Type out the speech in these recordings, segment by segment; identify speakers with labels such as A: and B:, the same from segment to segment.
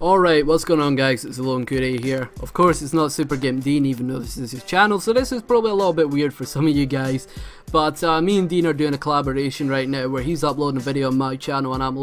A: Alright, what's going on guys, it's the Lone Courier here. Of course it's not Super Gimp Dean, even though this is his channel, so this is probably a little bit weird for some of you guys. But me and Dean are doing a collaboration right now where he's uploading a video on my channel and I'm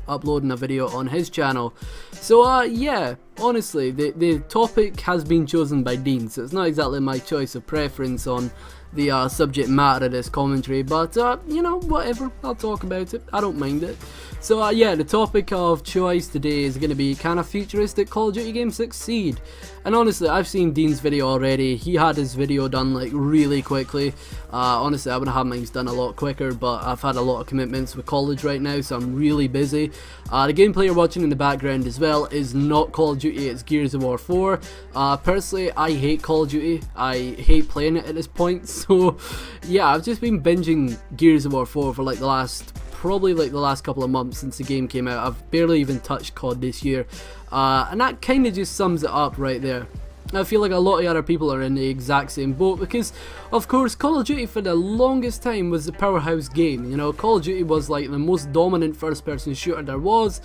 A: uploading a video on his channel. So yeah, honestly, the topic has been chosen by Dean, so it's not exactly my choice of preference on the subject matter of this commentary, but you know, whatever, I'll talk about it, I don't mind it. So yeah, the topic of choice today is going to be, can a futuristic Call of Duty game succeed? And honestly, I've seen Dean's video already. He had his video done like really quickly. Honestly, I would have had mine done a lot quicker, but I've had a lot of commitments with college right now, so I'm really busy. The gameplay you're watching in the background as well is not Call of Duty, it's Gears of War 4. Personally, I hate Call of Duty. I hate playing it at this point, so yeah, I've just been binging Gears of War 4 for like the last couple of months since the game came out. I've barely even touched COD this year, and that kind of just sums it up right there. I feel like a lot of other people are in the exact same boat because, of course, Call of Duty for the longest time was the powerhouse game. You know, Call of Duty was like the most dominant first-person shooter there was,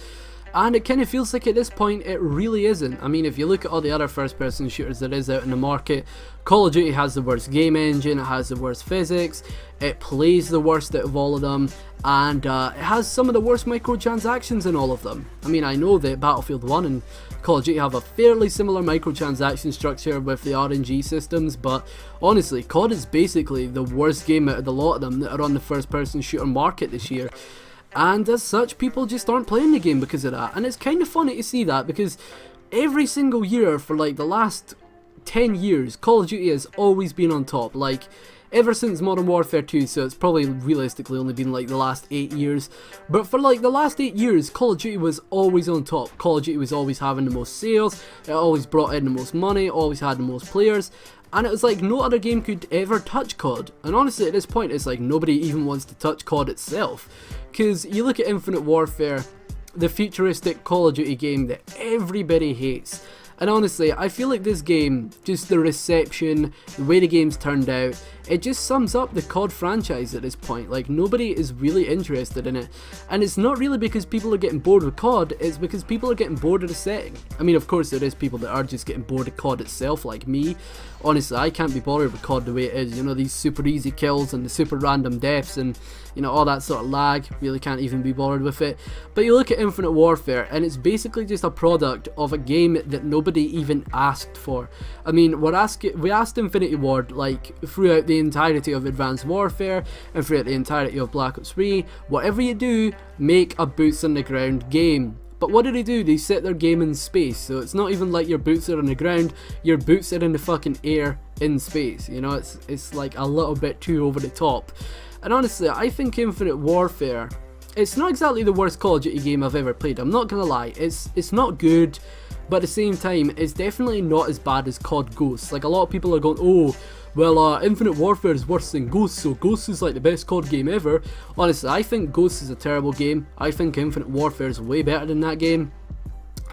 A: and it kind of feels like at this point it really isn't. I mean, if you look at all the other first-person shooters there is out in the market, Call of Duty has the worst game engine, it has the worst physics, it plays the worst out of all of them, and it has some of the worst microtransactions in all of them. I mean, I know that Battlefield 1 and Call of Duty have a fairly similar microtransaction structure with the RNG systems, but honestly, COD is basically the worst game out of the lot of them that are on the first-person shooter market this year. And as such, people just aren't playing the game because of that. And it's kind of funny to see that because every single year for like the last 10 years, Call of Duty has always been on top. Like, ever since Modern Warfare 2, so it's probably realistically only been like the last 8 years. But for like the last 8 years, Call of Duty was always on top. Call of Duty was always having the most sales, it always brought in the most money, always had the most players. And it was like no other game could ever touch COD. And honestly, at this point, it's like nobody even wants to touch COD itself. Because you look at Infinite Warfare, the futuristic Call of Duty game that everybody hates. And honestly, I feel like this game, just the reception, the way the game's turned out, it just sums up the COD franchise at this point. Like, nobody is really interested in it. And it's not really because people are getting bored with COD, it's because people are getting bored of the setting. I mean, of course there is people that are just getting bored of COD itself, like me. Honestly, I can't be bothered with COD the way it is. You know, these super easy kills and the super random deaths and, you know, all that sort of lag. Really can't even be bothered with it. But you look at Infinite Warfare and it's basically just a product of a game that nobody even asked for. I mean, we asked Infinity Ward, like, throughout the entirety of Advanced Warfare and throughout the entirety of Black Ops 3, whatever you do, make a boots on the ground game. But what do? They set their game in space, so it's not even like your boots are on the ground, your boots are in the fucking air in space, you know, it's like a little bit too over the top. And honestly, I think Infinite Warfare, it's not exactly the worst Call of Duty game I've ever played, I'm not gonna lie, it's not good, but at the same time, it's definitely not as bad as COD Ghosts. Like, a lot of people are going, oh, well, Infinite Warfare is worse than Ghosts, so Ghosts is like the best COD game ever. Honestly, I think Ghosts is a terrible game. I think Infinite Warfare is way better than that game.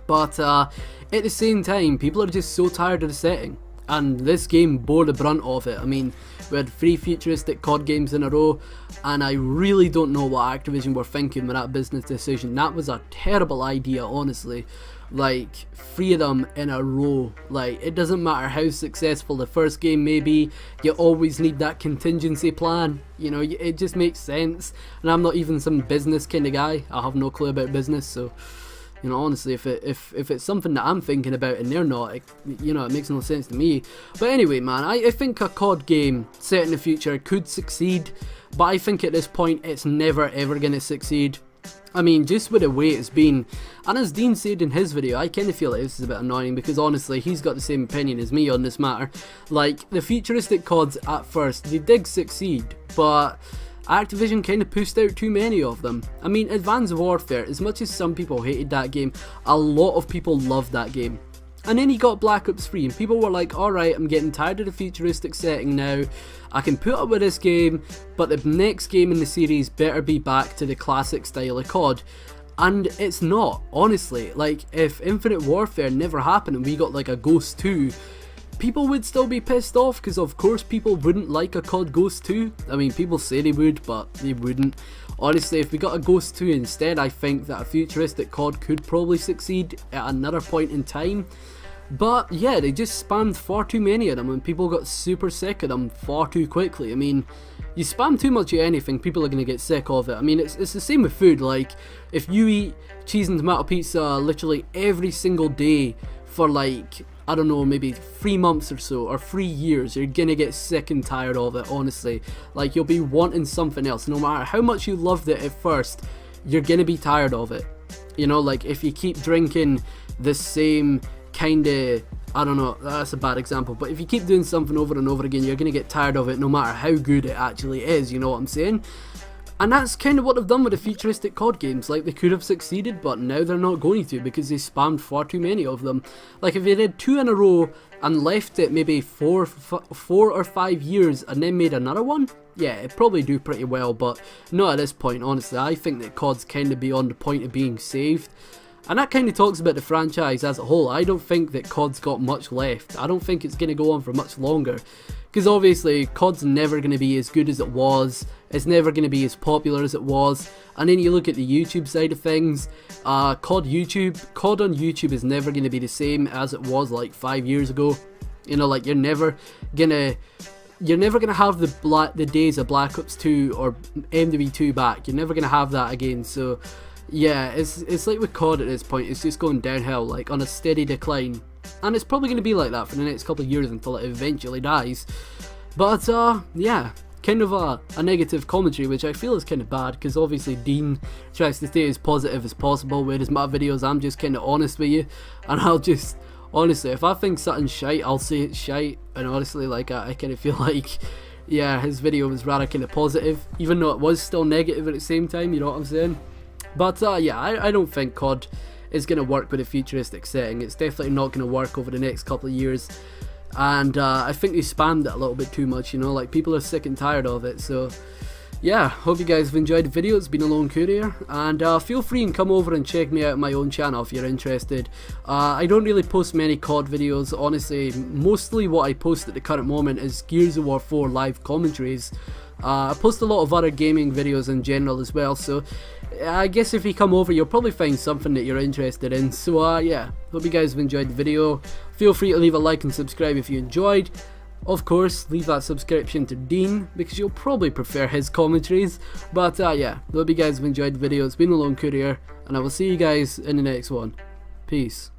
A: But at the same time, people are just so tired of the setting. And this game bore the brunt of it. I mean, we had 3 futuristic COD games in a row, and I really don't know what Activision were thinking with that business decision. That was a terrible idea, honestly. Like, 3 of them in a row. Like, it doesn't matter how successful the first game may be, you always need that contingency plan. You know, it just makes sense. And I'm not even some business kind of guy. I have no clue about business, so, you know, honestly, if it's something that I'm thinking about and they're not, you know, it makes no sense to me. But anyway, man, I think a COD game set in the future could succeed, but I think at this point it's never ever going to succeed. I mean, just with the way it's been, and as Dean said in his video, I kind of feel like this is a bit annoying because honestly, he's got the same opinion as me on this matter. Like, the futuristic CODs at first, they did succeed, but Activision kind of pushed out too many of them. I mean, Advanced Warfare, as much as some people hated that game, a lot of people loved that game. And then he got Black Ops 3 and people were like, alright, I'm getting tired of the futuristic setting now, I can put up with this game, but the next game in the series better be back to the classic style of COD. And it's not, honestly. Like, if Infinite Warfare never happened and we got like a Ghost 2, people would still be pissed off, because of course people wouldn't like a COD Ghost 2. I mean, people say they would, but they wouldn't. Honestly, if we got a Ghost 2 instead, I think that a futuristic COD could probably succeed at another point in time. But yeah, they just spammed far too many of them, and people got super sick of them far too quickly. I mean, you spam too much of anything, people are going to get sick of it. I mean, it's the same with food. Like, if you eat cheese and tomato pizza literally every single day for like, I don't know, maybe 3 months or so, or 3 years, you're gonna get sick and tired of it, honestly. Like, you'll be wanting something else. No matter how much you loved it at first, you're gonna be tired of it. You know, like, if you keep drinking the same kind of, I don't know, that's a bad example, but if you keep doing something over and over again, you're gonna get tired of it no matter how good it actually is, you know what I'm saying? And that's kind of what they've done with the futuristic COD games. Like, they could have succeeded, but now they're not going to, because they spammed far too many of them. Like, if they did 2 in a row and left it maybe 4 or 5 years and then made another one, yeah, it'd probably do pretty well, but not at this point, honestly. I think that COD's kind of beyond the point of being saved. And that kind of talks about the franchise as a whole. I don't think that COD's got much left. I don't think it's going to go on for much longer. Because obviously, COD's never going to be as good as it was. It's never going to be as popular as it was. And then you look at the YouTube side of things. COD on YouTube is never going to be the same as it was like 5 years ago. You know, like, you're never gonna have the days of Black Ops 2 or MW2 back. You're never gonna have that again. So yeah, it's like with COD at this point, it's just going downhill, like on a steady decline. And it's probably going to be like that for the next couple of years until it eventually dies. But yeah, kind of a negative commentary, which I feel is kind of bad, because obviously Dean tries to stay as positive as possible, whereas my videos, I'm just kind of honest with you. And I'll just, honestly, if I think something's shite, I'll say it's shite. And honestly, like, I kind of feel like, yeah, his video was rather kind of positive, even though it was still negative at the same time, you know what I'm saying? But yeah, I don't think COD is going to work with a futuristic setting. It's definitely not going to work over the next couple of years. And I think they spammed it a little bit too much, you know, like, people are sick and tired of it. So yeah, hope you guys have enjoyed the video. It's been a Lone Courier, and feel free and come over and check me out on my own channel if you're interested. I don't really post many COD videos, honestly. Mostly what I post at the current moment is Gears of War 4 live commentaries. I post a lot of other gaming videos in general as well, so I guess if you come over, you'll probably find something that you're interested in. So yeah, hope you guys have enjoyed the video. Feel free to leave a like and subscribe if you enjoyed. Of course, leave that subscription to Dean, because you'll probably prefer his commentaries. But yeah, hope you guys have enjoyed the video. It's been a Lone Courier, and I will see you guys in the next one. Peace.